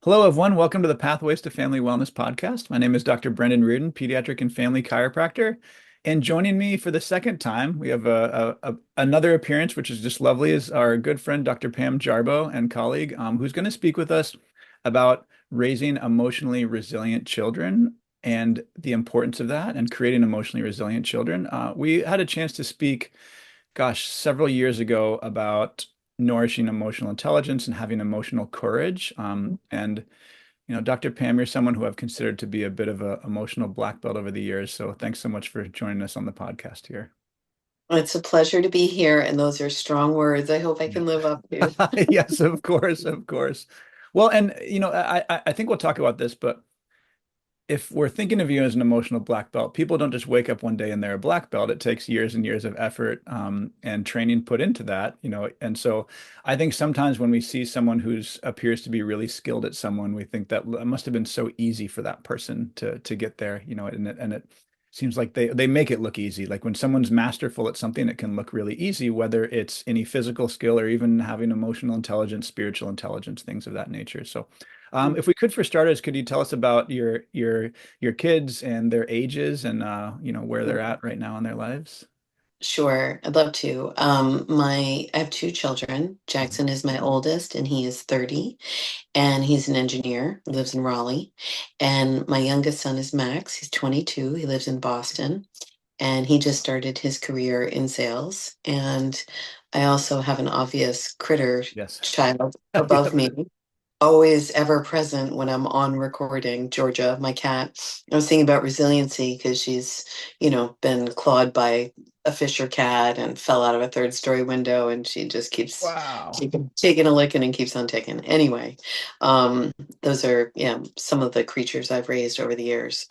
Hello, everyone. Welcome to the Pathways to Family Wellness podcast. My name is Dr. Brendan Reardon, pediatric and family chiropractor. And joining me for the second time, we have another appearance, which is just lovely, is our good friend, Dr. Pam Jarboe and colleague, who's going to speak with us about raising emotionally resilient children and the importance of that and creating emotionally resilient children. We had a chance to speak, gosh, several years ago about nourishing emotional intelligence and having emotional courage. Dr. Pam, you're someone who I've considered to be a bit of an emotional black belt over the years. So thanks so much for joining us on the podcast here. It's a pleasure to be here, and those are strong words. I hope I Yeah. can live up to. Yes, of course, of course. Well, and I think we'll talk about this, but if we're thinking of you as an emotional black belt, people don't just wake up one day and they're a black belt. It takes years and years of effort and training put into that. And so I think sometimes when we see someone who's appears to be really skilled at someone, we think that it must have been so easy for that person to get there, and it seems like they make it look easy. Like when someone's masterful at something, it can look really easy, whether it's any physical skill or even having emotional intelligence, spiritual intelligence, things of that nature. So if we could, for starters, could you tell us about your kids and their ages and where they're at right now in their lives? Sure, I'd love to. I have two children. Mhm. Jackson is my oldest, and he is 30, and he's an engineer, lives in Raleigh. And my youngest son is Max. He's 22. He lives in Boston, and he just started his career in sales. And I also have an obvious critter Yes. child above Yep. me, always ever present when I'm on recording. Georgia, my cat. I was thinking about resiliency because she's, been clawed by a Fisher cat and fell out of a third story window, and she just keeps Wow. taking a licking and keeps on taking. Anyway, um, those are, yeah, some of the creatures I've raised over the years.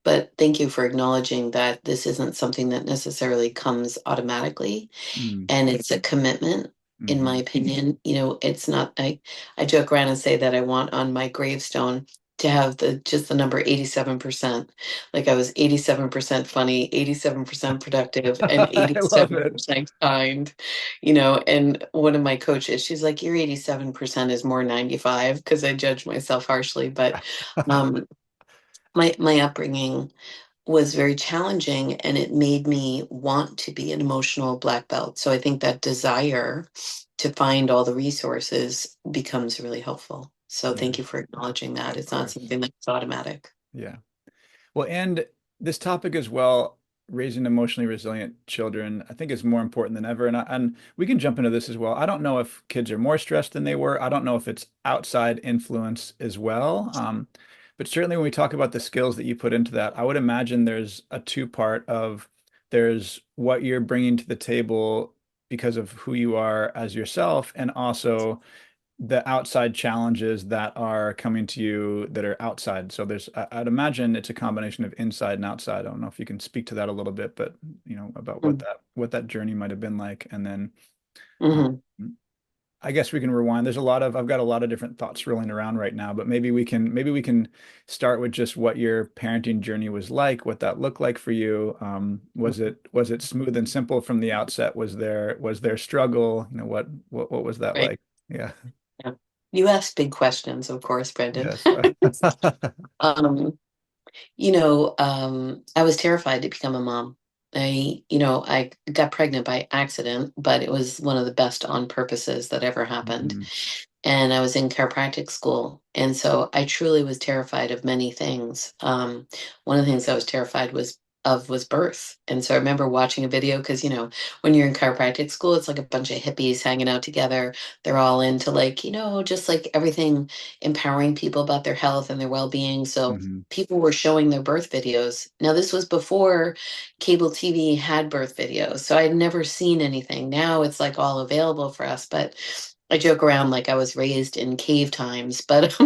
But thank you for acknowledging that this isn't something that necessarily comes automatically, Mm. and it's a commitment. In my Hmm. opinion, it's not. I joke around and say that I want on my gravestone to have the number 87%. Like I was 87% funny, 87% productive, and I love eighty-seven it. percent kind. And one of my coaches, she's like, "Your 87% is more 95," because I judge myself harshly. But um, my upbringing was very challenging, and it made me want to be an emotional black belt. So I think that desire to find all the resources becomes really helpful. So Yeah, thank you for acknowledging that. of It's not course. something that's automatic. Yeah. Well, and this topic as well, raising emotionally resilient children, I think is more important than ever. And we can jump into this as well. I don't know if kids are more stressed than they were. I don't know if it's outside influence as well. But certainly when we talk about the skills that you put into that, I would imagine there's a two-part of there's what you're bringing to the table because of who you are as yourself, and also the outside challenges that are coming to you that are outside. So I'd imagine it's a combination of inside and outside. I don't know if you can speak to that a little bit, but about what that journey might have been like. And then um, Mm-hmm. I guess we can rewind. I've got a lot of different thoughts rolling around right now, but maybe we can start with just what your parenting journey was like, what that looked like for you. Was it smooth and simple from the outset? Was there struggle? What was that Right. like? Yeah. Yeah. You asked big questions, of course, Brendan. Yes. um, I was terrified to become a mom. I got pregnant by accident, but it was one of the best on purposes that ever happened. Mhm. And I was in chiropractic school. And so I truly was terrified of many things. One of the things I was terrified was birth. And so I remember watching a video because, when you're in chiropractic school, it's like a bunch of hippies hanging out together. They're all into like, just like everything, empowering people about their health and their well-being. So Mhm. people were showing their birth videos. Now, this was before cable TV had birth videos. So I'd never seen anything. Now it's like all available for us. But I joke around like I was raised in cave times, but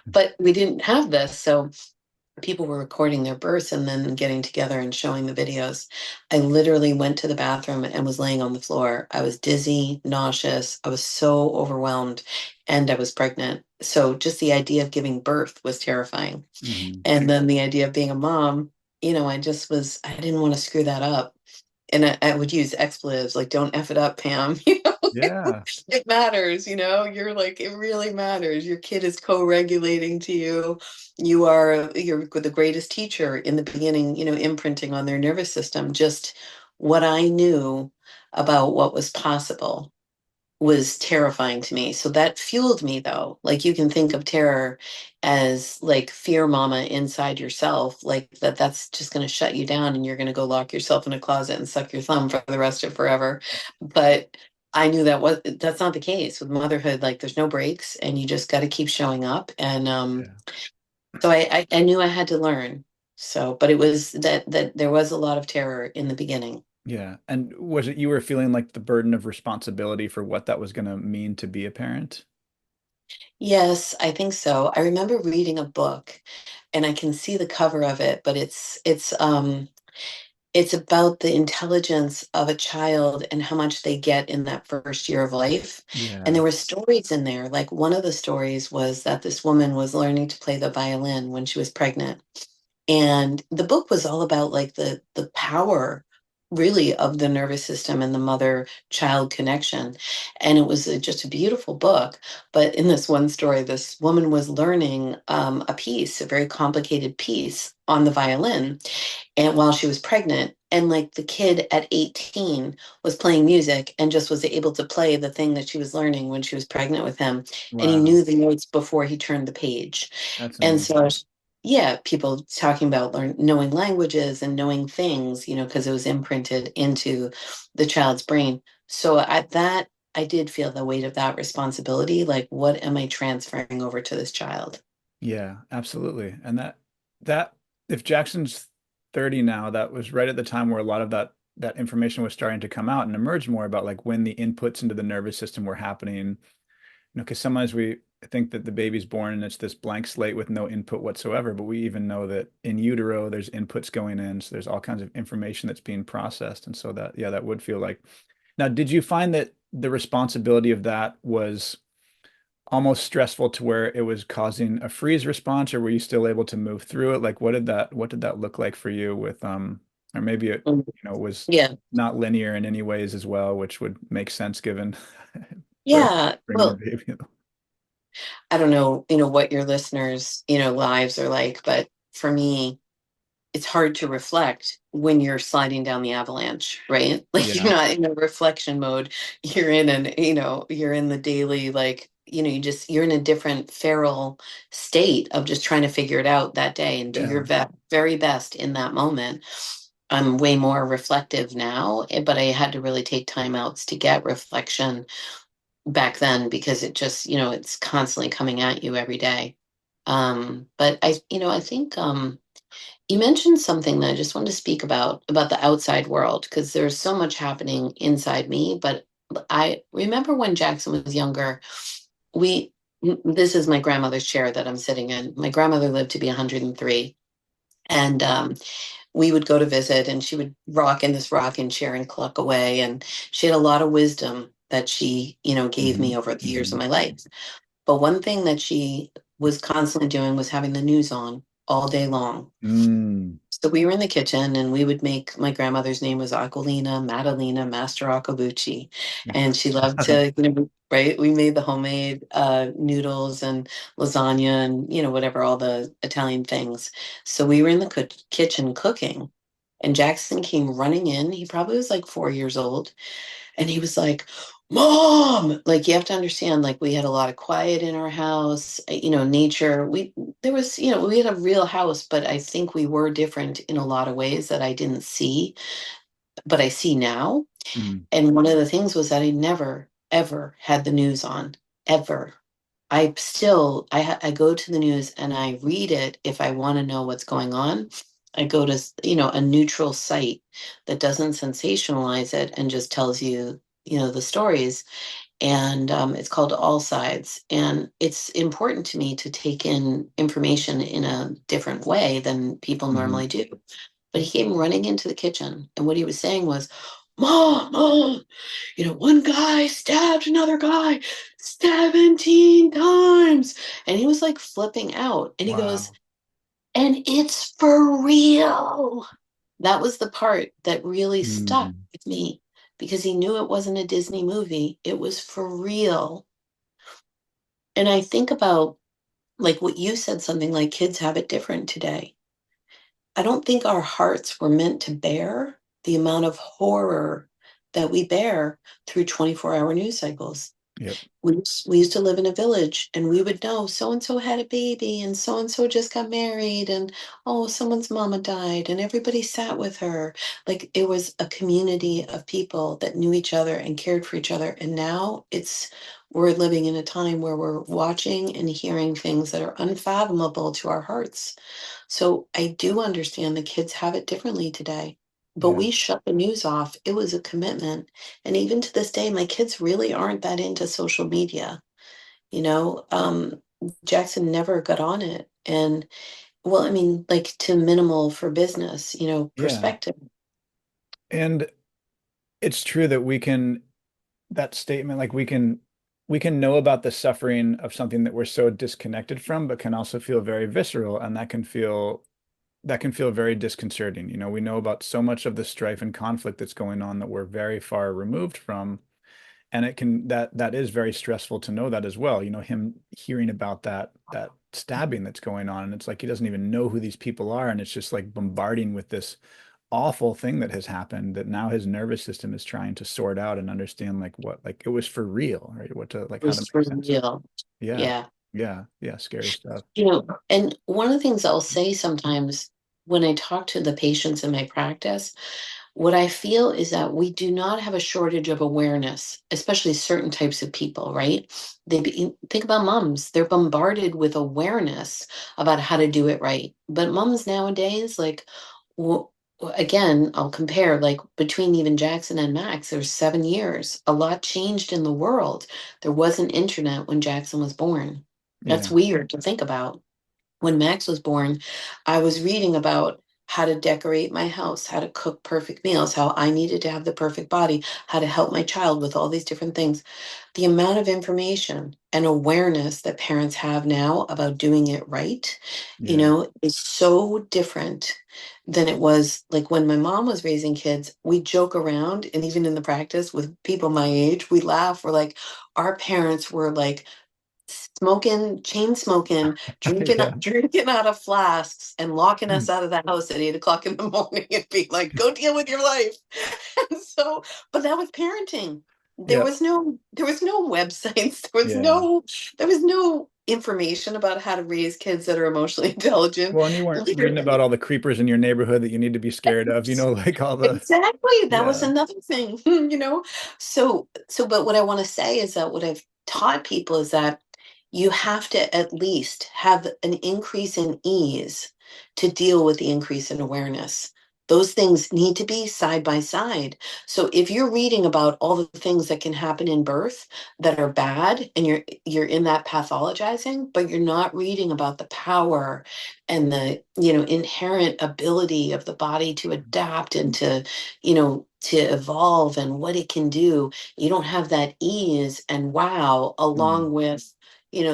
but we didn't have this. So people were recording their births and then getting together and showing the videos. I literally went to the bathroom and was laying on the floor. I was dizzy, nauseous. I was so overwhelmed, and I was pregnant. So just the idea of giving birth was terrifying. Mhm. And then the idea of being a mom, I didn't want to screw that up. And I would use expletives like, don't F it up, Pam. Yeah. It matters, you're like, it really matters. Your kid is co-regulating to you. You're the greatest teacher in the beginning, imprinting on their nervous system. Just what I knew about what was possible was terrifying to me. So that fueled me though. Like you can think of terror as like fear mama inside yourself, like that's just going to shut you down and you're going to go lock yourself in a closet and suck your thumb for the rest of forever. But I knew that's not the case with motherhood. Like there's no breaks and you just got to keep showing up. And Yeah. so I knew I had to learn. So, but it was that there was a lot of terror in the beginning. Yeah. And was it you were feeling like the burden of responsibility for what that was going to mean to be a parent? Yes, I think so. I remember reading a book and I can see the cover of it, but it's about the intelligence of a child and how much they get in that first year of life. And Yeah. there were stories in there. Like one of the stories was that this woman was learning to play the violin when she was pregnant. And the book was all about like the power really of the nervous system and the mother child connection. And it was just a beautiful book. But in this one story, this woman was learning a piece, a very complicated piece on the violin, and while she was pregnant, and like the kid at 18 was playing music and just was able to play the thing that she was learning when she was pregnant with him, and he Wow. knew the notes before he turned the page. That's And so, amazing. yeah, people talking about knowing languages and knowing things, because it was imprinted into the child's brain. So at that, I did feel the weight of that responsibility. Like, what am I transferring over to this child? Yeah, absolutely. And that if Jackson's 30 now, that was right at the time where a lot of that information was starting to come out and emerge more about like when the inputs into the nervous system were happening. Because sometimes we think that the baby's born and it's this blank slate with no input whatsoever, but we even know that in utero there's inputs going in, so there's all kinds of information that's being processed. And so that, yeah, that would feel like. Now, did you find that the responsibility of that was almost stressful to where it was causing a freeze response, or were you still able to move through it? Like what did that look like for you with or maybe it, Mm, was yeah. not linear in any ways as well, which would make sense given birth, Yeah. bringing a Well, baby. I don't know, what your listeners, lives are like, but for me, it's hard to reflect when you're sliding down the avalanche, right? Like you're Yeah. not in a reflection mode. You're in the daily, like, you're in a different feral state of just trying to figure it out that day and do your Yeah. very best in that moment. I'm way more reflective now, but I had to really take time outs to get reflection back then because it just, it's constantly coming at you every day. But I think you mentioned something that I just wanted to speak about the outside world, because there's so much happening inside me. But I remember when Jackson was younger, we, this is my grandmother's chair that I'm sitting in. My grandmother lived to be 103. And we would go to visit, and she would rock in this rocking chair and cluck away. And she had a lot of wisdom that she, gave Hmm. me over the years of Hmm. my life. But one thing that she was constantly doing was having the news on all day long. Mm. So we were in the kitchen and we would make, my grandmother's name was Aquilina Madalena Master Accabucci. And she loved to, right? We made the homemade noodles and lasagna and, whatever, all the Italian things. So we were in the kitchen cooking, and Jackson came running in. He probably was like 4 years old. And he was like, Mom, like you have to understand, like we had a lot of quiet in our house, nature. We had a real house, but I think we were different in a lot of ways that I didn't see, but I see now. Mm. And one of the things was that I never, ever had the news on, ever. I go to the news and I read it if I want to know what's going on. I go to, a neutral site that doesn't sensationalize it and just tells you, the stories. And it's called All Sides. And it's important to me to take in information in a different way than people Hmm. normally do. But he came running into the kitchen, and what he was saying was, Mom, one guy stabbed another guy 17 times. And he was like flipping out. And he goes, Wow. and it's for real. That was the part that really stuck Mm. with me. because he knew it wasn't a Disney movie. It was for real. And I think about like what you said, something like kids have it different today. I don't think our hearts were meant to bear the amount of horror that we bear through 24-hour news cycles. Yep. We used to live in a village and we would know so and so had a baby and so just got married and oh, someone's mama died and everybody sat with her. Like it was a community of people that knew each other and cared for each other. And now we're living in a time where we're watching and hearing things that are unfathomable to our hearts. So I do understand the kids have it differently today. But Yeah. we shut the news off. It was a commitment. And even to this day, my kids really aren't that into social media. You know, Jackson never got on it. And well, I mean, like to minimal for business, Yeah. perspective. And it's true that that statement, like we can know about the suffering of something that we're so disconnected from, but can also feel very visceral, and that can feel very disconcerting. We know about so much of the strife and conflict that's going on that we're very far removed from, and that is very stressful to know that as well. Him hearing about that stabbing that's going on, and it's like he doesn't even know who these people are, and it's just like bombarding with this awful thing that has happened that now his nervous system is trying to sort out and understand like what like it was for real, right? What to like It how to was make for sense of. real. Yeah. Yeah. Yeah. Yeah. Scary stuff. And one of the things I'll say sometimes when I talk to the patients in my practice, what I feel is that we do not have a shortage of awareness, especially certain types of people, right? Think about moms. They're bombarded with awareness about how to do it right. But moms nowadays, like, w- again, I'll compare like between even Jackson and Max, there's 7 years. A lot changed in the world. There wasn't internet when Jackson was born. That's Yeah. weird to think about. When Max was born, I was reading about how to decorate my house, how to cook perfect meals, how I needed to have the perfect body, how to help my child with all these different things. The amount of information and awareness that parents have now about doing it right, Yeah. is so different than it was like when my mom was raising kids. We joke around, and even in the practice with people my age, we laugh. We're like, our parents were like smoking, chain smoking, drinking, Yeah. drinking out of flasks and locking us out of the house at 8 o'clock in the morning and being like, go deal with your life. And so, but that was parenting. Yeah. There was no websites. Yeah. There was no information about how to raise kids that are emotionally intelligent. Well, and you weren't reading about Literally. all the creepers in your neighborhood that you need to be scared of, like all the, Exactly. That was yeah. another thing, but what I want to say is that what I've taught people is that you have to at least have an increase in ease to deal with the increase in awareness. Those things need to be side by side. So if you're reading about all the things that can happen in birth that are bad and you're in that pathologizing, but you're not reading about the power and the inherent ability of the body to adapt and to evolve and what it can do, you don't have that ease and wow Mm. along with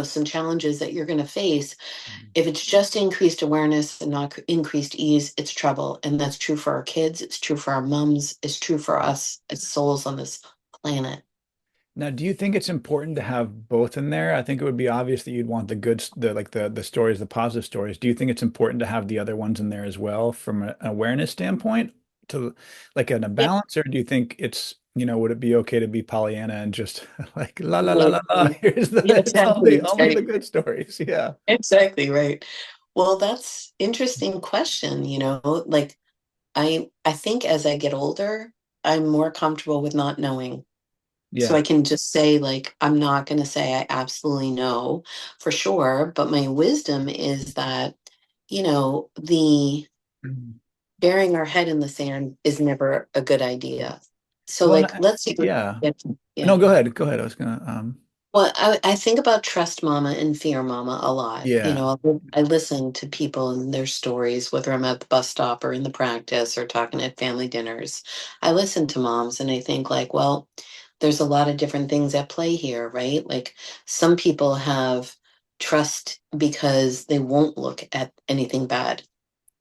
some challenges that you're going to face. Mm. If it's just increased awareness and not increased ease, it's trouble. And that's true for our kids, it's true for our moms, it's true for us as souls on this planet. Now, do you think it's important to have both in there? I think it would be obvious that you'd want the good, the like the stories, the positive stories. Do you think it's important to have the other ones in there as well from an awareness standpoint, to like in a Yeah, balance, or do you think would it be okay to be Pollyanna and just like la la la like, la la? Here's yeah, it's exactly. only the Right. good stories. Yeah. Exactly right. Well, that's interesting question, like I think as I get older, I'm more comfortable with not knowing. So Yeah. I can just say, like, I'm not going to say I absolutely know for sure, but my wisdom is that, the Mhm. burying our head in the sand is never a good idea. So, Well, like, let's say, yeah. yeah, No, yeah. go ahead. Go ahead. I was gonna Well, I think about trust mama and fear mama a lot. yeah. I listen to people and their stories, whether I'm at the bus stop or in the practice or talking at family dinners. I listen to moms and I think, like, well, there's a lot of different things at play here, right? Like, some people have trust because they won't look at anything bad.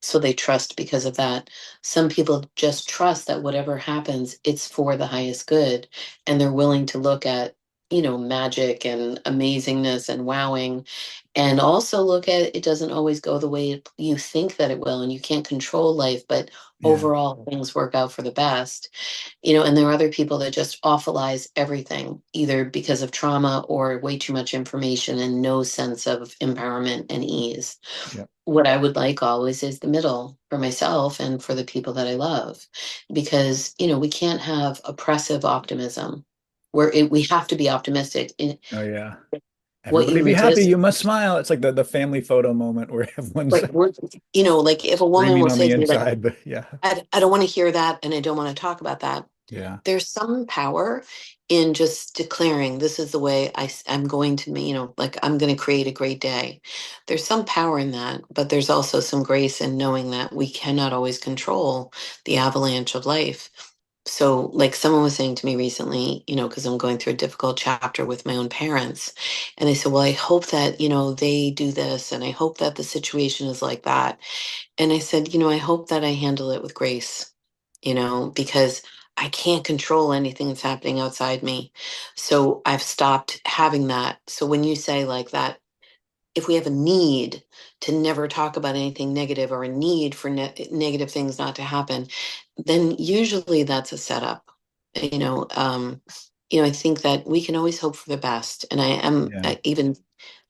So they trust because of that. Some people just trust that whatever happens, it's for the highest good. And they're willing to look at, magic and amazingness and wowing. And also look at it doesn't always go the way you think that it will. And you can't control life, but Yeah. overall things work out for the best. And there are other people that just awfulize everything, either because of trauma or way too much information and no sense of empowerment and ease. Yeah. What I would like always is the middle for myself and for the people that I love, because we can't have oppressive optimism where we have to be optimistic. Oh yeah. What Everybody you be happy. resist, You must smile. It's like the family photo moment where everyone's like like if a woman screaming will on say the to me, like, inside, but yeah. I don't want to hear that and I don't want to talk about that. Yeah. There's some power in just declaring this is the way am going to, like I'm going to create a great day. There's some power in that, but there's also some grace in knowing that we cannot always control the avalanche of life. So, like someone was saying to me recently, because I'm going through a difficult chapter with my own parents, and they said, well, I hope that, they do this, and I hope that the situation is like that. And I said, I hope that I handle it with grace, because I can't control anything that's happening outside me. So I've stopped having that. So when you say like that, if we have a need to never talk about anything negative or a need for negative things not to happen, then usually that's a setup. You know, um, I think that we can always hope for the best. And I am Yeah. even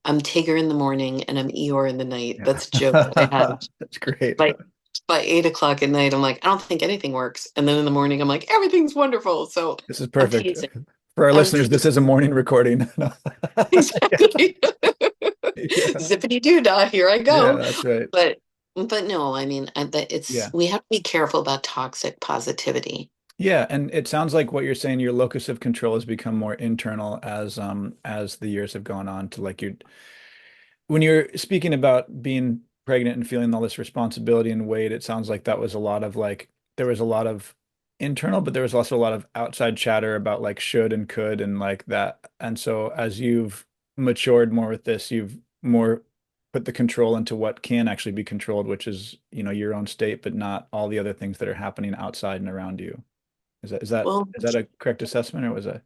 I'm Tigger in the morning and I'm Eeyore in the night. Yeah. That's a joke that I had That's great. by 8 o'clock at night. I'm like, I don't think anything works. And then in the morning, I'm like, everything's wonderful. So This is I'm perfect. teasing. For our I'm listeners, this teasing. is a morning recording. No. Exactly. Yeah. Zippity doo dah, here I Yeah, go. that's right. But no, I mean, Yeah. we have to be careful about toxic positivity. Yeah, and it sounds like what you're saying, your locus of control has become more internal as the years have gone on to like you when you're speaking about being pregnant and feeling all this responsibility and weight, it sounds like that was a lot of like there was a lot of internal, but there was also a lot of outside chatter about like should and could and like that. And so as you've matured more with this, you've more put the control into what can actually be controlled, which is, your own state, but not all the other things that are happening outside and around you. Is that is that Well, is that a correct assessment or was that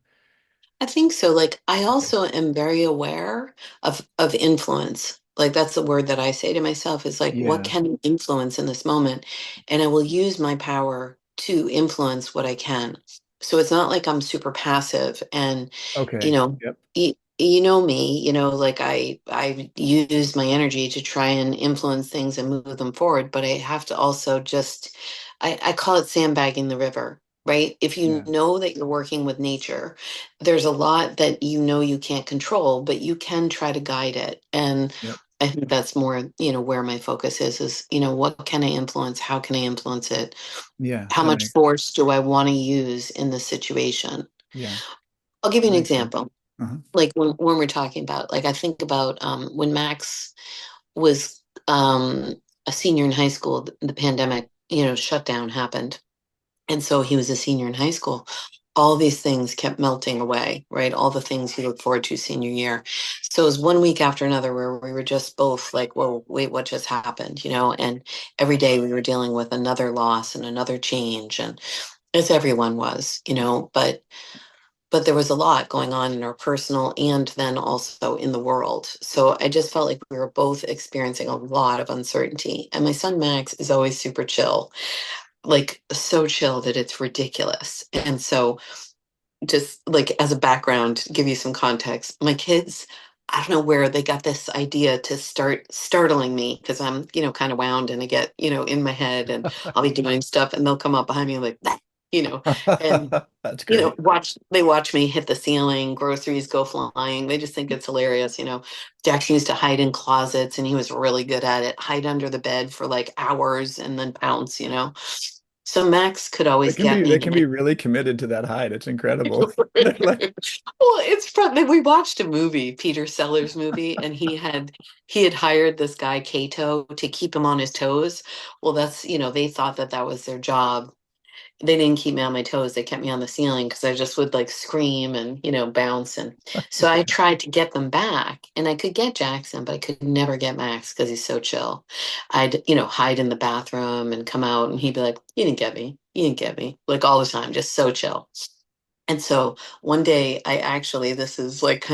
I think so. Like, I okay? also am very aware of influence. Like, that's the word that I say to myself is like, what Yeah. can you influence in this moment? And I will use my power to influence what I can. So it's not like I'm super passive and, you Okay. know, Yep. you know me, like I use my energy to try and influence things and move them forward, but I have to also just I call it sandbagging the river, right? If you Yeah. know that you're working with nature, there's a lot that you can't control, but you can try to guide it. And Yep. I think that's more, where my focus is, what can I influence? How can I influence it? Yeah, How that much makes force do I want to use in this situation? yeah, I'll give you that an makes sense. example. Uh-huh. Like when we're talking about, like, I think about when Max was a senior in high school, the pandemic, shutdown happened. And so he was a senior in high school. All these things kept melting away, right? All the things he looked forward to senior year. So it was one week after another where we were just both like, whoa, wait, what just happened? And every day we were dealing with another loss and another change. And as everyone was, but there was a lot going on in our personal and then also in the world. So I just felt like we were both experiencing a lot of uncertainty. And my son Max is always super chill, like so chill that it's ridiculous. And so, just like as a background, to give you some context, my kids, I don't know where they got this idea to start startling me because I'm, kind of wound and I get, in my head and I'll be doing stuff and they'll come up behind me like, "Bah," and That's great. watch me hit the ceiling, groceries go flying. They just think it's hilarious. Jackson used to hide in closets and he was really good at it, hide under the bed for like hours and then pounce. So Max could They always can get be they me. can be really committed to that hide. It's incredible. Well, They're like, it's fun. We watched a movie, Peter Sellers movie, and he had hired this guy Kato to keep him on his toes. Well, that's they thought that was their job. they didn't keep me on my toes. They kept me on the ceiling because I just would like scream and, bounce. And so I tried to get them back and I could get Jackson, but I could never get Max because he's so chill. I'd, hide in the bathroom and come out and he'd be like, you didn't get me. You didn't get me. Like all the time, just so chill. And so one day I actually, this is like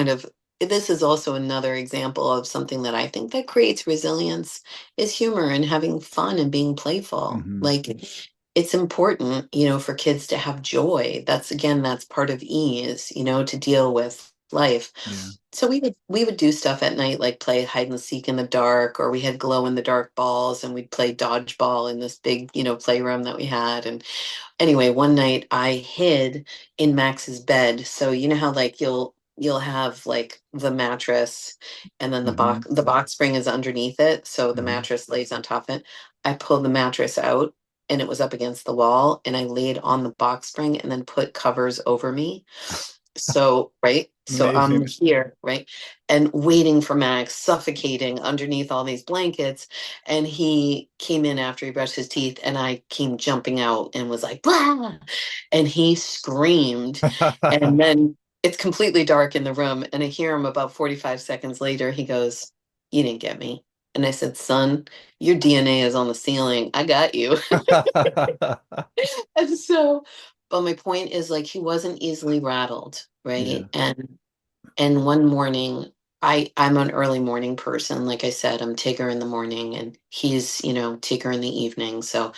this is also another example of something that I think that creates resilience is humor and having fun and being playful. Hmm. Like it's important, for kids to have joy. That's again, that's part of ease, to deal with life. Yeah. So we would do stuff at night, like play hide and seek in the dark, or we had glow in the dark balls and we'd play dodgeball in this big, playroom that we had. And anyway, one night I hid in Max's bed. So you know how like you'll have like the mattress and then the Hmm. box spring is underneath it, so the Hmm. mattress lays on top of it. I pulled the mattress out and it was up against the wall and I laid on the box spring and then put covers over me. So, right. So I'm Amazing. here, right? And waiting for Max, suffocating underneath all these blankets. And he came in after he brushed his teeth, and I came jumping out and was like, "Blah!" And he screamed. And then it's completely dark in the room. And I hear him about 45 seconds later. He goes, "You didn't get me." And I said, "Son, your DNA is on the ceiling. I got you." And so, but my point is like he wasn't easily rattled, Yeah. right? And one morning, I'm an early morning person. Like I said, I'm Tigger in the morning and he's, Tigger in the evening. So,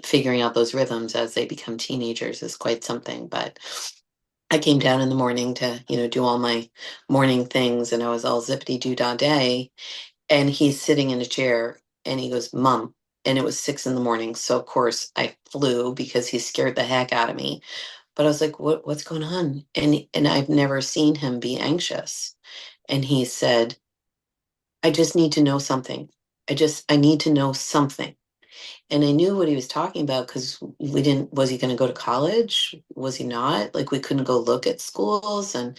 figuring out those rhythms as they become teenagers is quite something. But I came down in the morning to, do all my morning things and I was all zippity doo dah day. And he's sitting in a chair and he goes, "Mom." And it was 6 in the morning. So of course I flew because he scared the heck out of me. But I was like, what's going on? And I've never seen him be anxious. And he said, "I just need to know something. I need to know something." And I knew what he was talking about because we didn't, was he going to go to college? Was he not? Like we couldn't go look at schools and,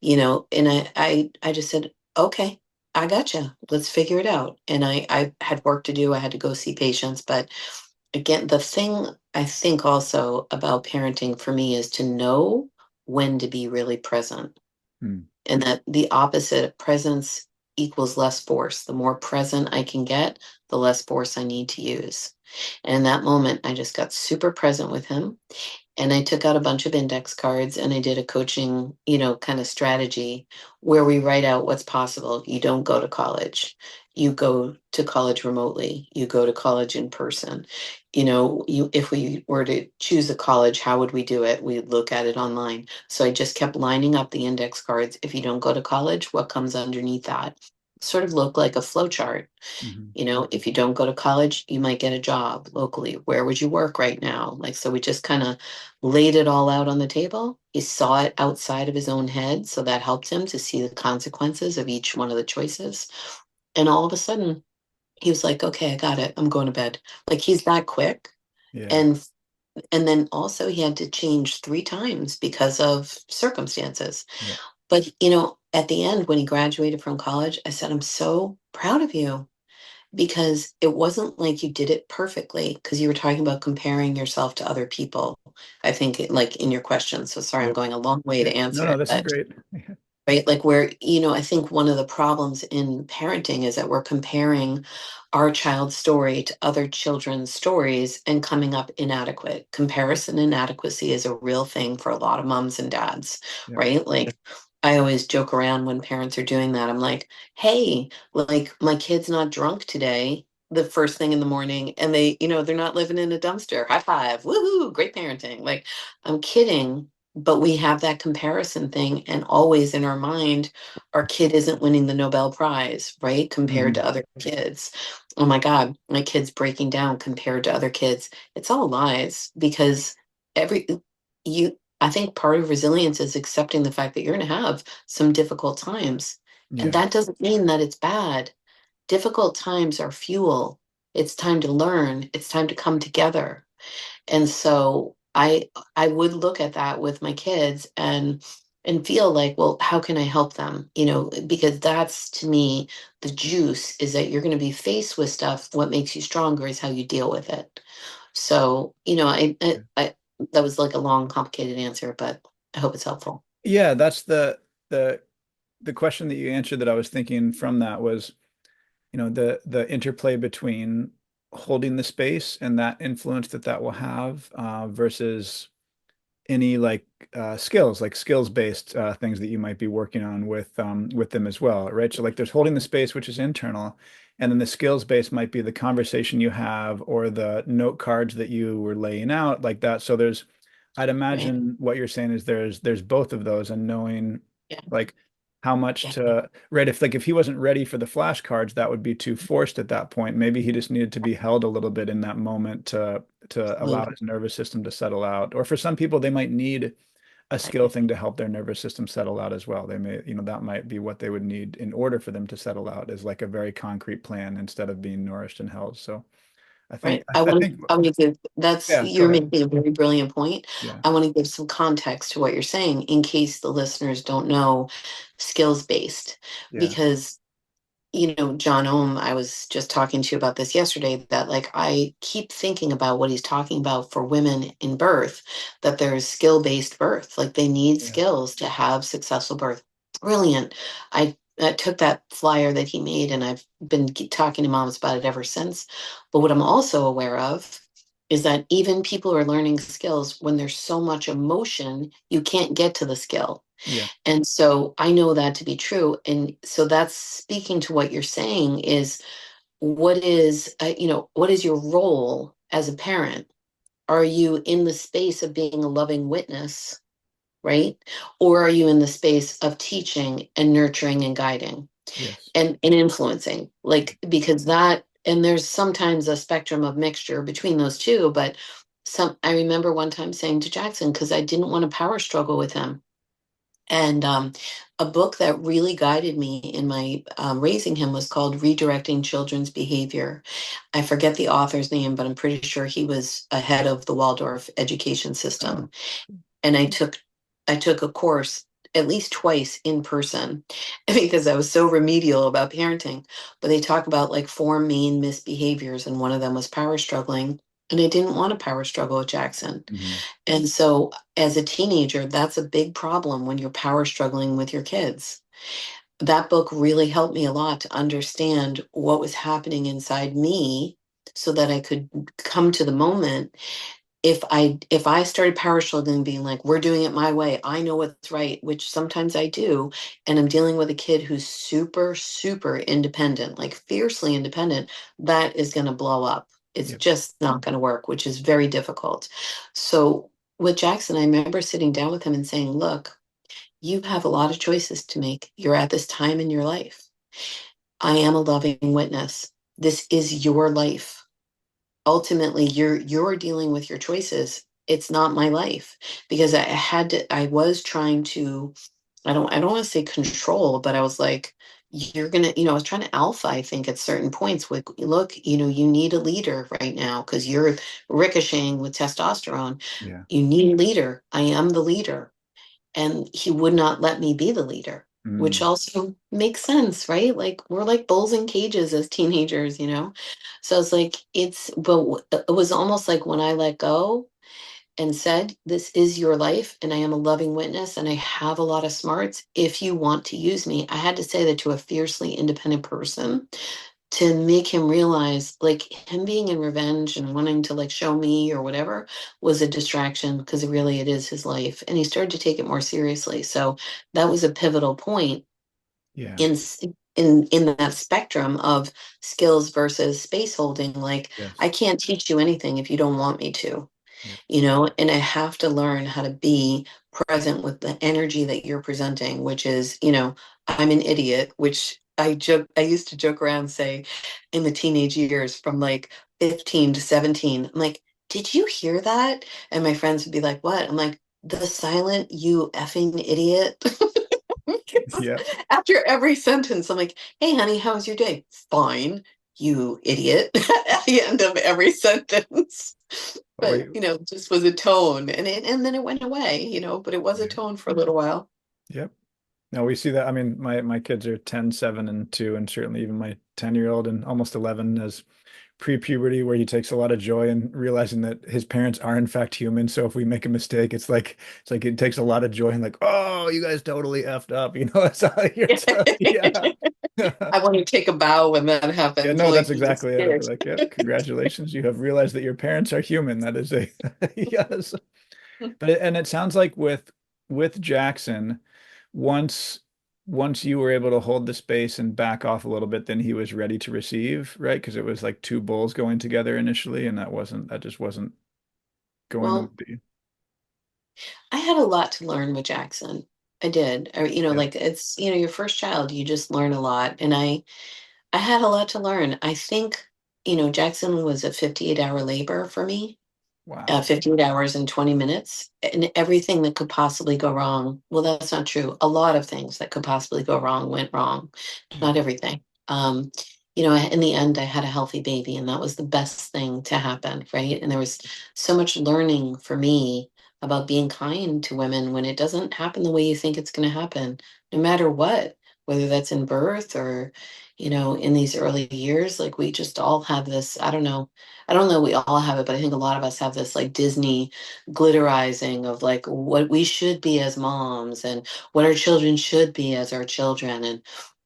and I just said, "Okay, I gotcha. Let's figure it out." And I had work to do. I had to go see patients. But again, the thing I think also about parenting for me is to know when to be really present, Mm. and that the opposite presence equals less force. The more present I can get, the less force I need to use. And in that moment, I just got super present with him. And I took out a bunch of index cards and I did a coaching, kind of strategy where we write out what's possible. You don't go to college. You go to college remotely. You go to college in person. If we were to choose a college, how would we do it? We'd look at it online. So I just kept lining up the index cards. If you don't go to college, what comes underneath that? Sort of look like a flow chart. Hmm. If you don't go to college, you might get a job locally. Where would you work right now? Like, so we just kind of laid it all out on the table. He saw it outside of his own head. So that helped him to see the consequences of each one of the choices. And all of a sudden, he was like, "Okay, I got it. I'm going to bed." Like he's that quick. Yeah. And and then also he had to change 3 times because of circumstances. Yeah. But at the end, when he graduated from college, I said, "I'm so proud of you." Because it wasn't like you did it perfectly, because you were talking about comparing yourself to other people. I think like in your question. So sorry, I'm Yep. going a long way Yeah. to No, answer no, it, this is but great. right, like where, I think one of the problems in parenting is that we're comparing our child's story to other children's stories and coming up inadequate. Comparison inadequacy is a real thing for a lot of moms and dads, Yep. right? Like I always joke around when parents are doing that. I'm like, "Hey, like my kid's not drunk today." The first thing in the morning, and they're not living in a dumpster. High five, woohoo, great parenting. Like, I'm kidding, but we have that comparison thing, and always in our mind, our kid isn't winning the Nobel Prize, right? Compared Hmm. to other kids. Oh my God, my kid's breaking down compared to other kids. It's all lies because every you I think part of resilience is accepting the fact that you're going to have some difficult times. And Yeah. that doesn't mean that it's bad. Difficult times are fuel. It's time to learn. It's time to come together. And so I would look at that with my kids and feel like, well, how can I help them? Because that's to me the juice is that you're going to be faced with stuff. What makes you stronger is how you deal with it. So, That was like a long, complicated answer, but I hope it's helpful. Yeah, that's the the question that you answered that I was thinking from that was, the interplay between holding the space and that influence that that will have versus any like skills, like skills-based things that you might be working on with them as well, right? So like there's holding the space, which is internal, and then the skills-based might be the conversation you have or the note cards that you were laying out like that. So I'd Right. imagine what you're saying is there's both of those and knowing Yeah. like how much Yeah. to, right? If he wasn't ready for the flashcards, that would be too forced at that point. Maybe he just needed to be held a little bit in that moment to allow Absolutely. his nervous system to settle out. Or for some people, they might need a skill thing to help their nervous system settle out as well. They may, that might be what they would need in order for them to settle out, is like a very concrete plan instead of being nourished and held. So Right. I think, I want to give that's yeah, go you're ahead. making a very brilliant point. Yeah, I want to give some context to what you're saying in case the listeners don't know skills based, yeah, because John Ohm, I was just talking to you about this yesterday, that like I keep thinking about what he's talking about for women in birth, that there's skill-based birth, like they need yeah, skills to have successful birth. Brilliant. I took that flyer that he made and I've been talking to moms about it ever since. But what I'm also aware of is that even people are learning skills when there's so much emotion, you can't get to the skill. yeah, And so I know that to be true. And so that's speaking to what you're saying is what is your role as a parent? Are you in the space of being a loving witness, right? Or are you in the space of teaching and nurturing and guiding yes, and influencing? Like, because and there's sometimes a spectrum of mixture between those two, but I remember one time saying to Jackson, because I didn't want to power struggle with him. And a book that really guided me in my raising him was called Redirecting Children's Behavior. I forget the author's name, but I'm pretty sure he was ahead of the Waldorf education oh, system. And I took a course at least twice in person because I was so remedial about parenting. But they talk about like four main misbehaviors, and one of them was power struggling. And I didn't want to power struggle with Jackson. mhm, And so, as a teenager, that's a big problem when you're power struggling with your kids. That book really helped me a lot to understand what was happening inside me so that I could come to the moment. If I started power struggling, being like, we're doing it my way, I know what's right, which sometimes I do, and I'm dealing with a kid who's super, super independent, like fiercely independent, that is going to blow up. It's yep, just not going to work, which is very difficult. So with Jackson, I remember sitting down with him and saying, look, you have a lot of choices to make. You're at this time in your life. I am a loving witness. This is your life. Ultimately, you're dealing with your choices. It's not my life, because I was trying to, I don't want to say control, but I was like, you're gonna, I was trying to alpha, I think, at certain points with, look, you need a leader right now because you're ricocheting with testosterone. yeah, You need a leader. I am the leader. And he would not let me be the leader, which mm, also makes sense, right? Like we're like bulls in cages as teenagers. So it's like it was almost like when I let go and said, this is your life, and I am a loving witness, and I have a lot of smarts. If you want to use me, I had to say that to a fiercely independent person to make him realize, like, him being in revenge and wanting to like show me or whatever was a distraction, because really it is his life, and he started to take it more seriously. So that was a pivotal point yeah, in in that spectrum of skills versus space holding. Like, I yes, can't teach you anything if you don't want me to, yep, and I have to learn how to be present with the energy that you're presenting, which is, I'm an idiot, which I used to joke around and say in the teenage years from like 15 to 17, I'm like, did you hear that? And my friends would be like, what? I'm like, the silent you effing idiot. yeah. After every sentence, I'm like, hey, honey, how was your day? Fine, you idiot. At the end of every sentence. But But, wait, just was a tone, and then it went away, but it was a yeah, tone for a little while. yep. No, we see that. I mean, my kids are 10, 7, and 2, and certainly even my 10-year-old and almost 11 has pre-puberty where he takes a lot of joy in realizing that his parents are in fact human. So if we make a mistake, it's like it takes a lot of joy and like, oh, you guys totally effed up, it's how you're yeah. I want to take a bow when that Yeah, happens. no, that's Like you just exactly it. I'd be scared. like, yep, congratulations. You have realized that your parents are human. That is a yes. And it sounds like with Jackson, once once you were able to hold the space and back off a little bit, then he was ready to receive, right? Because it was like two bulls going together initially, and that just wasn't going the way Well, that you. I had a lot to learn with Jackson. I did. Yep. Like it's, your first child, you just learn a lot. And I had a lot to learn. I think, Jackson was a 58-hour labor for me. Wow. 58 hours and 20 minutes, and everything that could possibly go wrong. Well, that's not true. A lot of things that could possibly go wrong went wrong. Yeah. Not everything. In the end, I had a healthy baby, and that was the best thing to happen, right? And there was so much learning for me about being kind to women when it doesn't happen the way you think it's going to happen, no matter what, whether that's in birth or, in these early years. Like we just all have this, I don't know, we all have it, but I think a lot of us have this like Disney glitterizing of like what we should be as moms and what our children should be as our children. And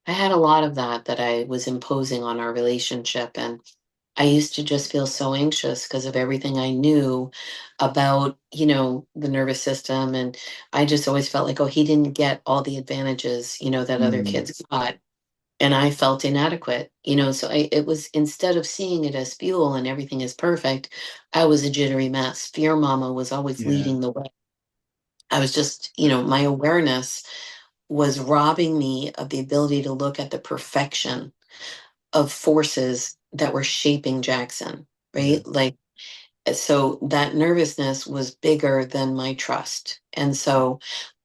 I had a lot of that I was imposing on our relationship. And I used to just feel so anxious because of everything I knew about, the nervous system. And I just always felt like, oh, he didn't get all the advantages, that other Mm, kids got, and I felt inadequate, so it was, instead of seeing it as fuel and everything is perfect, I was a jittery mess. Fear mama was always yeah. leading the way. I was just, my awareness was robbing me of the ability to look at the perfection of forces that were shaping Jackson, Yeah. right? Like, so that nervousness was bigger than my trust. And so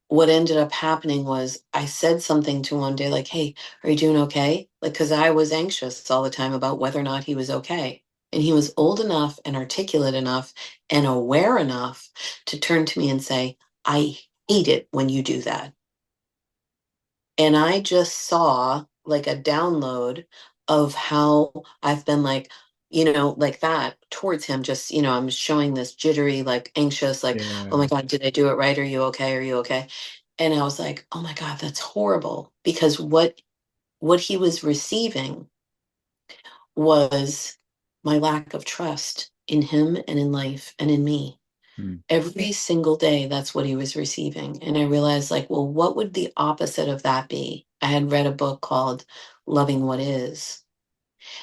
what ended up happening was I said something to him one day, like, hey, are you doing okay? Like, because I was anxious all the time about whether or not he was okay. And he was old enough and articulate enough and aware enough to turn to me and say, I hate it when you do that. And I just saw like a download of how I've been like, like that towards him. Just, I'm showing this jittery, like anxious, like, oh my Yeah. God, did I do it right? Are you okay? Are you okay? And I was like, oh my God, that's horrible. Because what he was receiving was my lack of trust in him and in life and in me. Mm, Every single day, that's what he was receiving. And I realized, like, well, what would the opposite of that be? I had read a book called Loving What Is.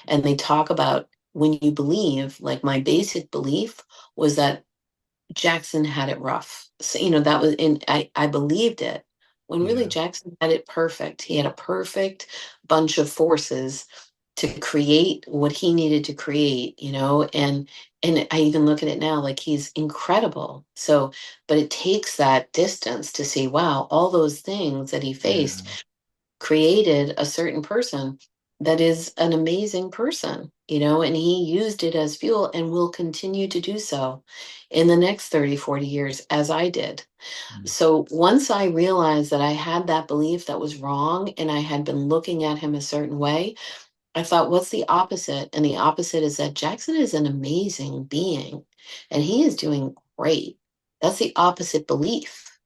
And they talk about when you believe, like, my basic belief was that Jackson had it rough. So, that was, and I believed it when really yeah. Jackson had it perfect. He had a perfect bunch of forces to create what he needed to create, and I even look at it now like he's incredible. So, but it takes that distance to see, wow, all those things that he Yeah. faced created a certain person that is an amazing person, and he used it as fuel and will continue to do so in the next 30, 40 years, as I did. Mm, So once I realized that I had that belief that was wrong and I had been looking at him a certain way, I thought, what's the opposite? And the opposite is that Jackson is an amazing being and he is doing great. That's the opposite belief.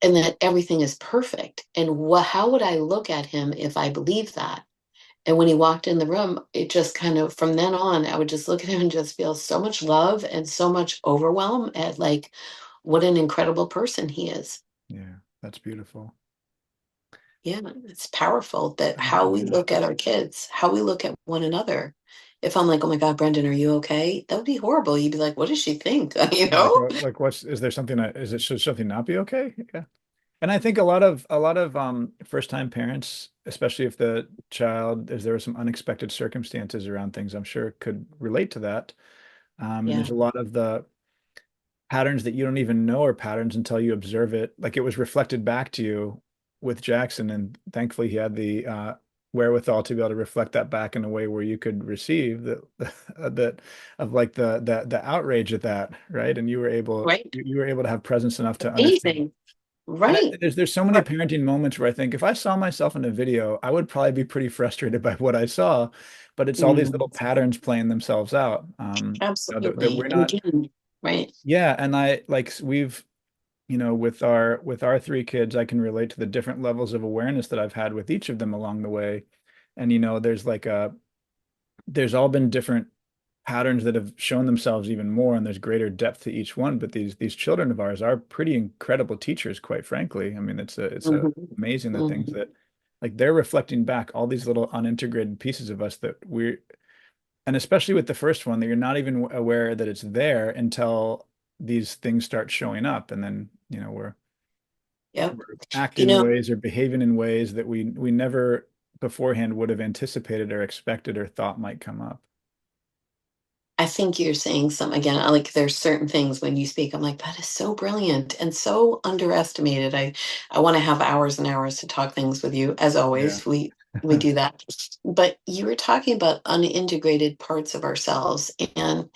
And that everything is perfect. And how would I look at him if I believed that? And when he walked in the room, it just kind of, from then on, I would just look at him and just feel so much love and so much overwhelm at like what an incredible person he is. yeah. That's beautiful. Yeah, it's powerful that how we Yeah. look at our kids, how we look at one another. If I'm like, oh my God, Brendan, are you okay? That would be horrible. You'd be like, what does she think? You Yeah, like know? what, like what's is there something that is it should something not be okay? Yeah. And I think a lot of first time parents, especially if the child, if there were some unexpected circumstances around things, I'm sure could relate to that. And Yeah, there's a lot of the patterns that you don't even know are patterns until you observe it. Like it was reflected back to you with Jackson, and thankfully he had the wherewithal to be able to reflect that back in a way where you could receive that of like the outrage at that, right? And you were able right. you were able to have presence enough to understand. Amazing. And Right. there's so many parenting moments where I think if I saw myself in a video, I would probably be pretty frustrated by what I saw. But it's all these little Mm, patterns playing themselves out. That absolutely. we're And not. again, right. Yeah, and I like we've with our three kids, I can relate to the different levels of awareness that I've had with each of them along the way. And there's all been different patterns that have shown themselves even more, and there's greater depth to each one. But these children of ours are pretty incredible teachers, quite frankly. I mean, it's a Hmm. amazing the things Hmm. that like they're reflecting back all these little unintegrated pieces of us that and especially with the first one, that you're not even aware that it's there until these things start showing up, and then Yep. we're acting You in know, ways or behaving in ways that we never beforehand would have anticipated or expected or thought might come up. I think you're saying some again, like there's certain things when you speak, I'm like, that is so brilliant and so underestimated. I want to have hours and hours to talk things with you. As Yeah. always, we do that. But you were talking about unintegrated parts of ourselves. And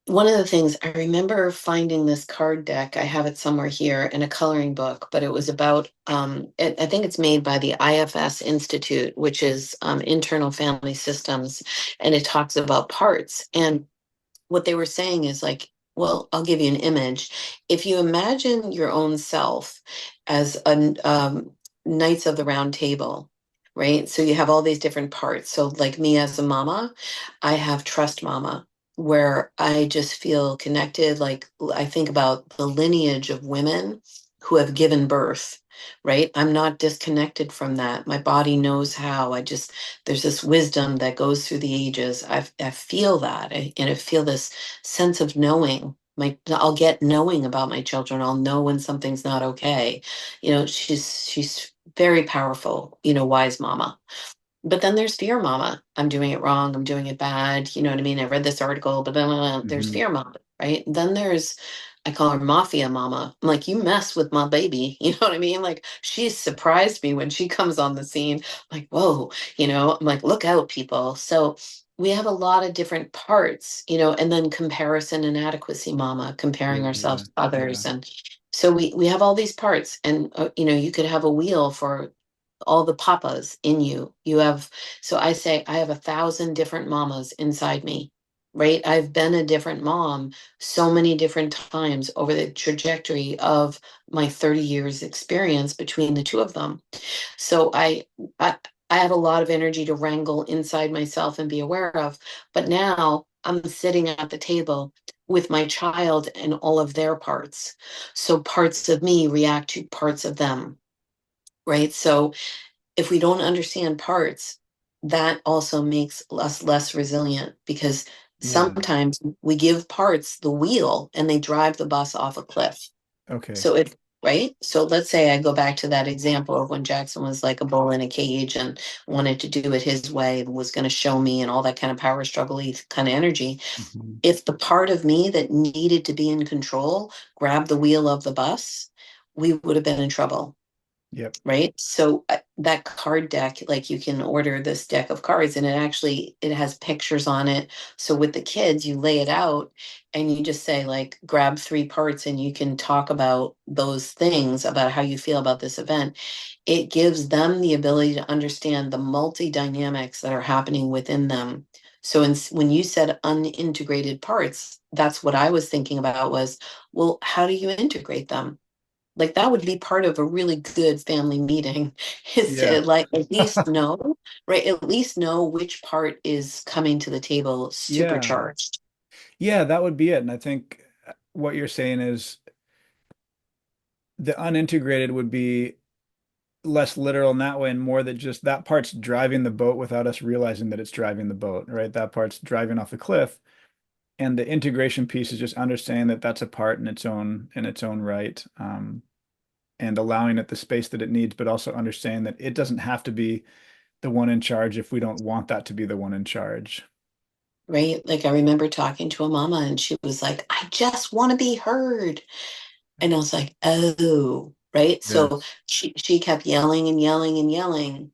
one of the things I remember finding this card deck, I have it somewhere here in a coloring book, but it was about, I think it's made by the IFS Institute, which is Internal Family Systems, and it talks about parts. And what they were saying is like, well, I'll give you an image. If you imagine your own self as a Knights of the Round Table, right? So you have all these different parts. So, like me as a mama, I have Trust Mama, where I just feel connected. Like I think about the lineage of women who have given birth, right? I'm not disconnected from that. My body knows how. There's this wisdom that goes through the ages. I feel that, and I feel this sense of knowing. I'll get knowing about my children. I'll know when something's not okay. She's very powerful. Wise mama. But then there's fear mama. I'm doing it wrong. I'm doing it bad. You know what I mean? I read this article, but then there's Hmm. fear mama, right? Then I call her mafia mama. I'm like, you mess with my baby. You know what I mean? Like, she's surprised me when she comes on the scene. I'm like, whoa, I'm like, look out, people. So we have a lot of different parts, and then comparison and adequacy mama, comparing Yeah. ourselves to others. Yeah. And so we have all these parts, and you could have a wheel for all the papas in you. So I say I have 1,000 different mamas inside me, right? I've been a different mom so many different times over the trajectory of my 30 years experience between the two of them. So I, I have a lot of energy to wrangle inside myself and be aware of. But now I'm sitting at the table with my child and all of their parts. So parts of me react to parts of them, right? So if we don't understand parts, that also makes us less resilient because Yeah. sometimes we give parts the wheel and they drive the bus off a cliff. Okay. So right? So let's say I go back to that example of when Jackson was like a bull in a cage and wanted to do it his way and was going to show me and all that kind of power struggle kind of energy. Hmm. If the part of me that needed to be in control grabbed the wheel of the bus, we would have been in trouble, Yep. right? So that card deck, like you can order this deck of cards and it has pictures on it. So with the kids, you lay it out and you just say like grab three parts and you can talk about those things about how you feel about this event. It gives them the ability to understand the multi dynamics that are happening within them. So when you said unintegrated parts, that's what I was thinking about was, well, how do you integrate them? Like that would be part of a really good family meeting is Yeah. to like at least know, right? At least know which part is coming to the table Yeah. supercharged. Yeah, that would be it. And I think what you're saying is the unintegrated would be less literal in that way and more that just that part's driving the boat without us realizing that it's driving the boat, right? That part's driving off the cliff. And the integration piece is just understanding that that's a part in its own right, and allowing it the space that it needs, but also understanding that it doesn't have to be the one in charge if we don't want that to be the one in charge. Right. Like I remember talking to a mama and she was like, I just want to be heard. And I was like, oh, right. So Yes. she kept yelling and yelling and yelling.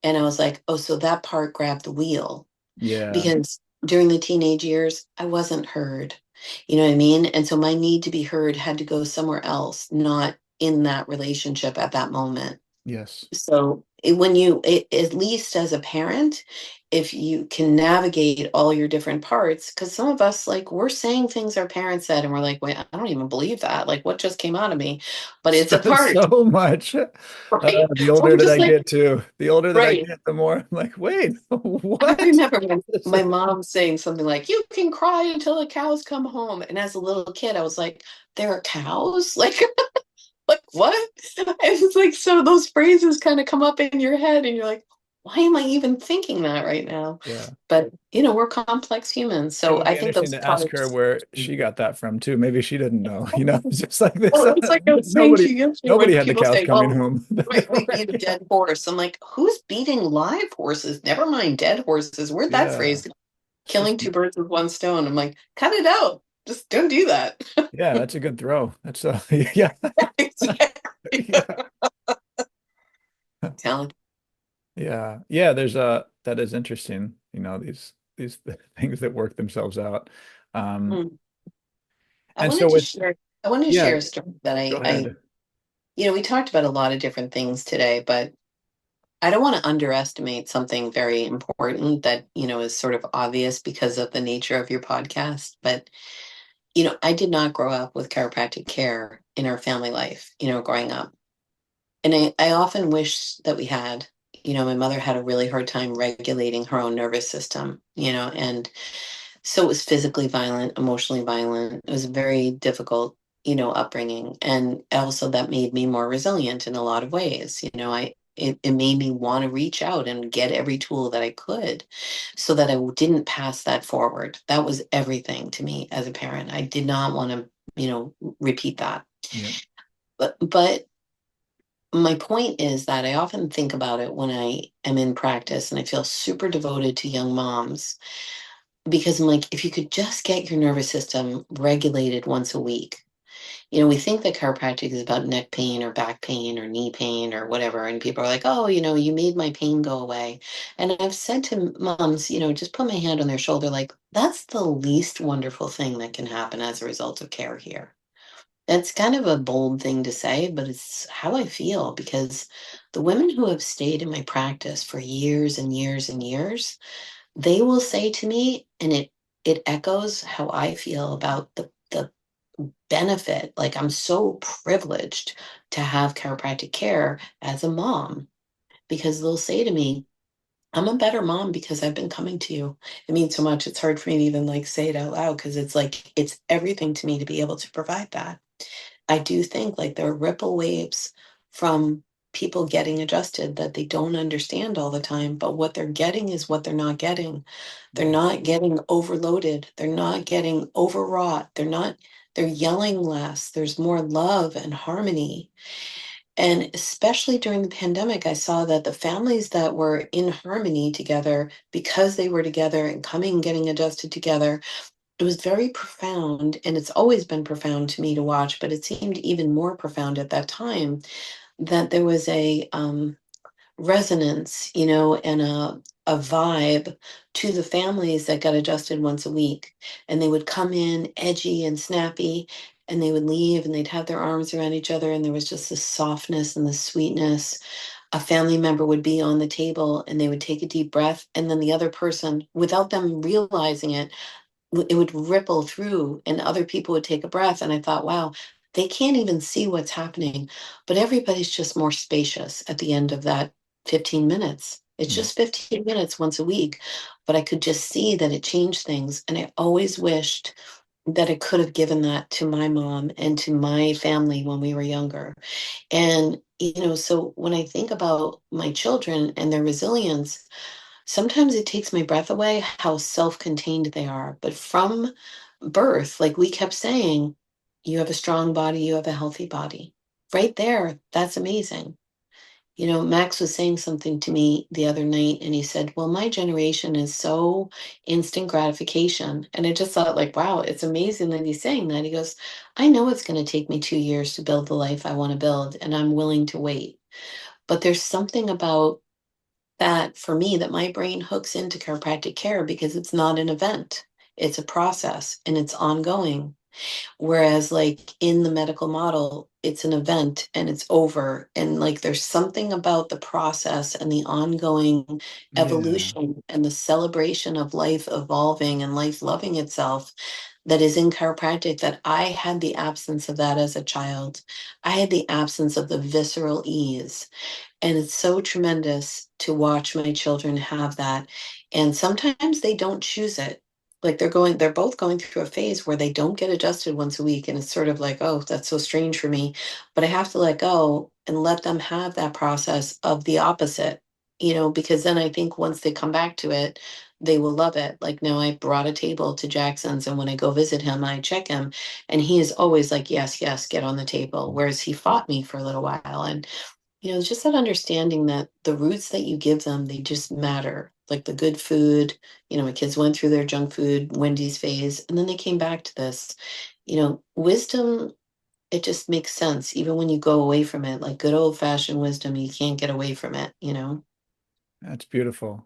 And I was like, oh, so that part grabbed the wheel. Yeah. Because during the teenage years, I wasn't heard. You know what I mean? And so my need to be heard had to go somewhere else, not in that relationship at that moment. Yes. So at least as a parent, if you can navigate all your different parts, because some of us, like, we're saying things our parents said, and we're like, wait, I don't even believe that. Like, what just came out of me? But it's a So, part, so much. right? The So older I'm that just I like, get too, the older that I right. get, the more I'm like, wait, I what? remember my mom saying something like, "You can cry until the cows come home." And as a little kid, I was like, "There are cows?" Like what? And it's like, so those phrases kind of come up in your head, and you're like, why am I even thinking that right now? Yeah. But we're complex humans, It so would I be think interesting those to ask her parts. where she got that from too. Maybe she didn't know, it's just like this. Well, it's like I was saying to Nobody, you yesterday nobody when had the people cows say, coming "Oh, home. we beat a dead horse." I'm like, who's beating live horses? Never mind dead horses. Where'd that Yeah. phrase? It's just, Killing two birds with one stone. I'm like, cut it out. Just don't do that. yeah, that's a good throw. That's yeah. Exactly. Yeah. Talent. Yeah. Yeah. That is interesting. These things that work themselves out. Um, Mm. I and wanted so to with, share. I wanted to yeah, share a story that go I ahead. we talked about a lot of different things today, but I don't want to underestimate something very important that, is sort of obvious because of the nature of your podcast. But, I did not grow up with chiropractic care in our family life, growing up. And I often wish that we had. My mother had a really hard time regulating her own nervous system, and so it was physically violent, emotionally violent. It was a very difficult, upbringing. And also that made me more resilient in a lot of ways. It made me want to reach out and get every tool that I could so that I didn't pass that forward. That was everything to me as a parent. I did not want to, repeat that. Yeah. But my point is that I often think about it when I am in practice and I feel super devoted to young moms because I'm like, if you could just get your nervous system regulated once a week. We think that chiropractic is about neck pain or back pain or knee pain or whatever. And people are like, oh, you made my pain go away. And I've said to moms, just put my hand on their shoulder, like, that's the least wonderful thing that can happen as a result of care here. That's kind of a bold thing to say, but it's how I feel because the women who have stayed in my practice for years and years and years, they will say to me, and it echoes how I feel about the benefit. Like, I'm so privileged to have chiropractic care as a mom because they'll say to me, I'm a better mom because I've been coming to you. It means so much. It's hard for me to even like say it out loud because it's like it's everything to me to be able to provide that. I do think like there are ripple waves from people getting adjusted that they don't understand all the time, but what they're getting is what they're not getting. They're Yeah. not getting overloaded. They're not getting overwrought. They're yelling less. There's more love and harmony. And especially during the pandemic, I saw that the families that were in harmony together because they were together and coming and getting adjusted together, it was very profound. And it's always been profound to me to watch, but it seemed even more profound at that time that there was a resonance, and a vibe to the families that got adjusted once a week. And they would come in edgy and snappy, and they would leave and they'd have their arms around each other. And there was just this softness and the sweetness. A family member would be on the table and they would take a deep breath. And then the other person, without them realizing it, it would ripple through and other people would take a breath. And I thought, wow, they can't even see what's happening, but everybody's just more spacious at the end of that 15 minutes. It's Yeah. just 15 minutes once a week, but I could just see that it changed things. And I always wished that I could have given that to my mom and to my family when we were younger. And, so when I think about my children and their resilience, sometimes it takes my breath away how self-contained they are. But from birth, like we kept saying, you have a strong body, you have a healthy body. Right there, that's amazing. Max was saying something to me the other night, and he said, well, my generation is so instant gratification. And I just thought, like, wow, it's amazing that he's saying that. He goes, I know it's going to take me 2 years to build the life I want to build, and I'm willing to wait. But there's something about that for me that my brain hooks into chiropractic care because it's not an event. It's a process and it's ongoing. Whereas like in the medical model, it's an event and it's over. And like there's something about the process and the ongoing Yeah. evolution and the celebration of life evolving and life loving itself that is in chiropractic that I had the absence of that as a child. I had the absence of the visceral ease. And it's so tremendous to watch my children have that. And sometimes they don't choose it. Like they're both going through a phase where they don't get adjusted once a week. And it's sort of like, oh, that's so strange for me. But I have to let go and let them have that process of the opposite, because then I think once they come back to it, they will love it. Like now I brought a table to Jackson's, and when I go visit him, I check him, and he is always like, yes, yes, get on the table. Whereas he fought me for a little while. And it's just that understanding that the roots that you give them, they just matter. Like the good food, my kids went through their junk food, Wendy's phase, and then they came back to this. Wisdom, it just makes sense. Even when you go away from it, like good old fashioned wisdom, you can't get away from it. That's beautiful.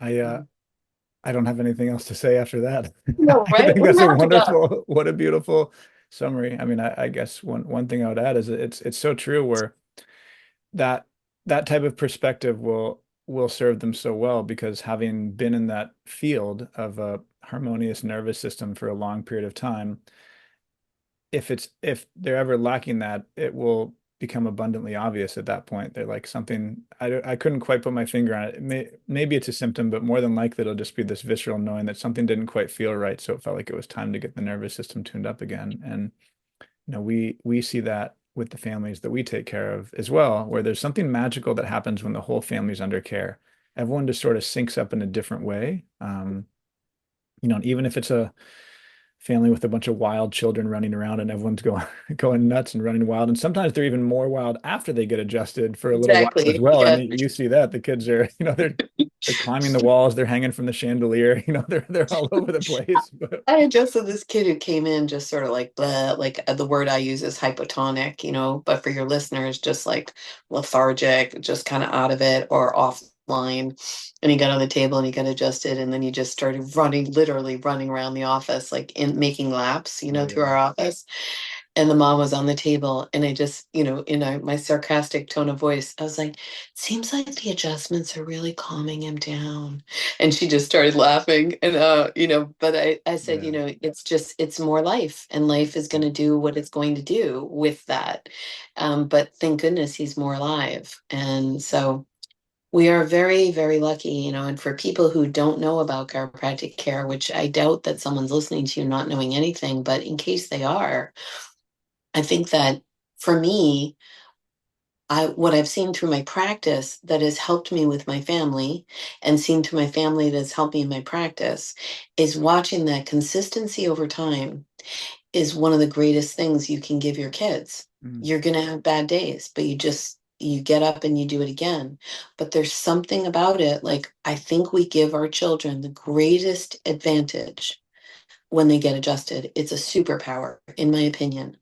I Mm. I don't have anything else to say after that. No, I right? think We that's a have to go. wonderful, what a beautiful summary. I mean, I guess one thing I would add is that it's so true where that that type of perspective will serve them so well because having been in that field of a harmonious nervous system for a long period of time, if they're ever lacking that, it will become abundantly obvious at that point. They're like something I couldn't quite put my finger on it. Maybe it's a symptom, but more than likely it'll just be this visceral knowing that something didn't quite feel right, so it felt like it was time to get the nervous system tuned up again. And we see that with the families that we take care of as well, where there's something magical that happens when the whole family's under care. Everyone just sort of syncs up in a different way. Even if it's a family with a bunch of wild children running around and everyone's going going nuts and running wild. And sometimes they're even more wild after they get adjusted for a little while as Exactly. well. And Yeah. you see that the kids are, they're climbing the walls, they're hanging from the chandelier, they're all over the place. But I adjusted this kid who came in just sort of like blah, like the word I use is hypotonic, but for your listeners, just like lethargic, just kind of out of it or offline. And he got on the table and he got adjusted, and then he just started running, literally running around the office, like in making laps, oh through yeah, our office. And the mom was on the table, and I just, in my sarcastic tone of voice, I was like, seems like the adjustments are really calming him down. And she just started laughing. And, but I said, yeah, it's more life, and life is going to do what it's going to do with that. But thank goodness he's more alive. And so we are very, very lucky, and for people who don't know about chiropractic care, which I doubt that someone's listening to you not knowing anything, but in case they are, I think that for me, what I've seen through my practice that has helped me with my family and seen through my family that's helped me in my practice is watching that consistency over time is one of the greatest things you can give your kids. mm, You're going to have bad days, but you get up and you do it again. But there's something about it. Like, I think we give our children the greatest advantage when they get adjusted. It's a superpower, in my opinion.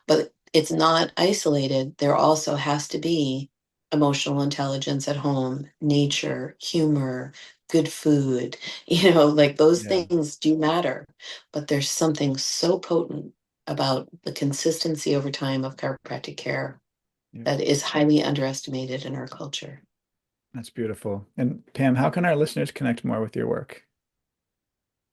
But it's not isolated. There also has to be emotional intelligence at home, nature, humor, good food. Like those yeah, things do matter. But there's something so potent about the consistency over time of chiropractic care yeah. that is highly underestimated in our culture. That's beautiful. And Pam, how can our listeners connect more with your work?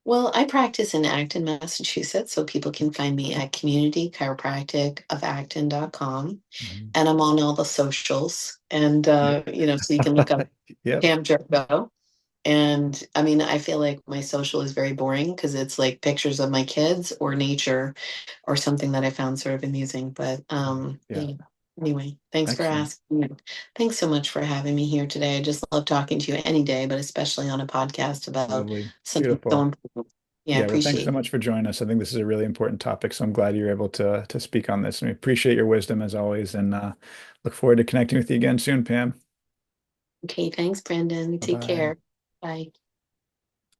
Well, I practice in Acton, Massachusetts, so people can find me at communitychiropracticofacton.com. Mhm. And I'm on all the socials. And, Yep. so you can look up Yep. Pam Jarboe. And I mean, I feel like my social is very boring because it's like pictures of my kids or nature or something that I found sort of amusing. But Yeah. yeah. Anyway, thanks for Excellent. asking. Thanks so much for having me here today. I just love talking to you any day, but especially on a podcast about Lovely. something so Beautiful. important. Yeah, I Yeah, well, thanks so appreciate much for joining us. I think this is a really important topic, so I'm glad you're able to speak on this. And we appreciate your wisdom as always, and look forward to connecting with you again soon, Pam. it. Okay, thanks, Brandon. Take Bye-bye. care. Bye.